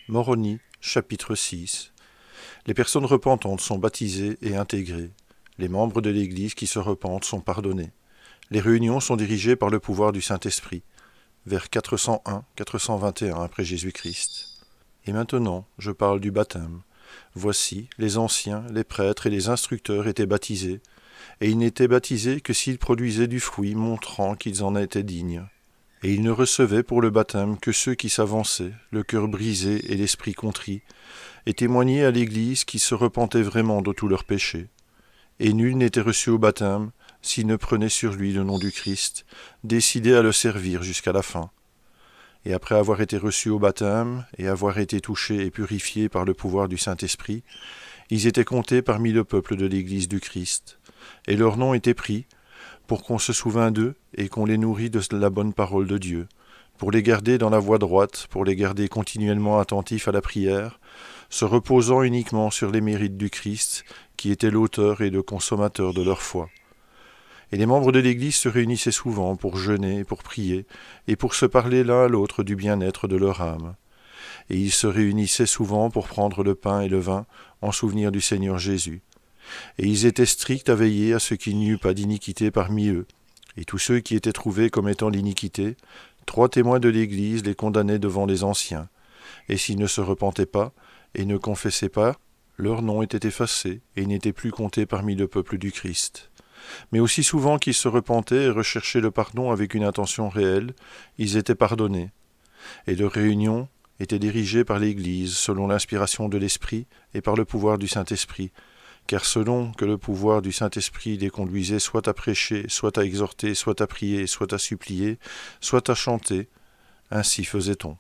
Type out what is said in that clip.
Moroni, chapitre 6. Les personnes repentantes sont baptisées et intégrées. Les membres de l'Église qui se repentent sont pardonnés. Les réunions sont dirigées par le pouvoir du Saint-Esprit, vers 401-421 après Jésus-Christ. Et maintenant, je parle du baptême. Voici, les anciens, les prêtres et les instructeurs étaient baptisés, et ils n'étaient baptisés que s'ils produisaient du fruit montrant qu'ils en étaient dignes. Et ils ne recevaient pour le baptême que ceux qui s'avançaient, le cœur brisé et l'esprit contrit, et témoignaient à l'Église qu'ils se repentaient vraiment de tous leurs péchés. Et nul n'était reçu au baptême s'il ne prenait sur lui le nom du Christ, décidé à le servir jusqu'à la fin. Et après avoir été reçus au baptême et avoir été touchés et purifiés par le pouvoir du Saint-Esprit, ils étaient comptés parmi le peuple de l'Église du Christ, et leur nom était pris, pour qu'on se souvînt d'eux et qu'on les nourrit de la bonne parole de Dieu, pour les garder dans la voie droite, pour les garder continuellement attentifs à la prière, se reposant uniquement sur les mérites du Christ, qui était l'auteur et le consommateur de leur foi. Et les membres de l'Église se réunissaient souvent pour jeûner, pour prier, et pour se parler l'un à l'autre du bien-être de leur âme. Et ils se réunissaient souvent pour prendre le pain et le vin en souvenir du Seigneur Jésus. Et ils étaient stricts à veiller à ce qu'il n'y eût pas d'iniquité parmi eux. Et tous ceux qui étaient trouvés comme étant l'iniquité, 3 témoins de l'Église les condamnaient devant les anciens. Et s'ils ne se repentaient pas et ne confessaient pas, leur nom était effacé et n'était plus compté parmi le peuple du Christ. Mais aussi souvent qu'ils se repentaient et recherchaient le pardon avec une intention réelle, ils étaient pardonnés. Et leur réunion était dirigée par l'Église selon l'inspiration de l'Esprit et par le pouvoir du Saint-Esprit, car selon que le pouvoir du Saint-Esprit les conduisait soit à prêcher, soit à exhorter, soit à prier, soit à supplier, soit à chanter, ainsi faisait-on.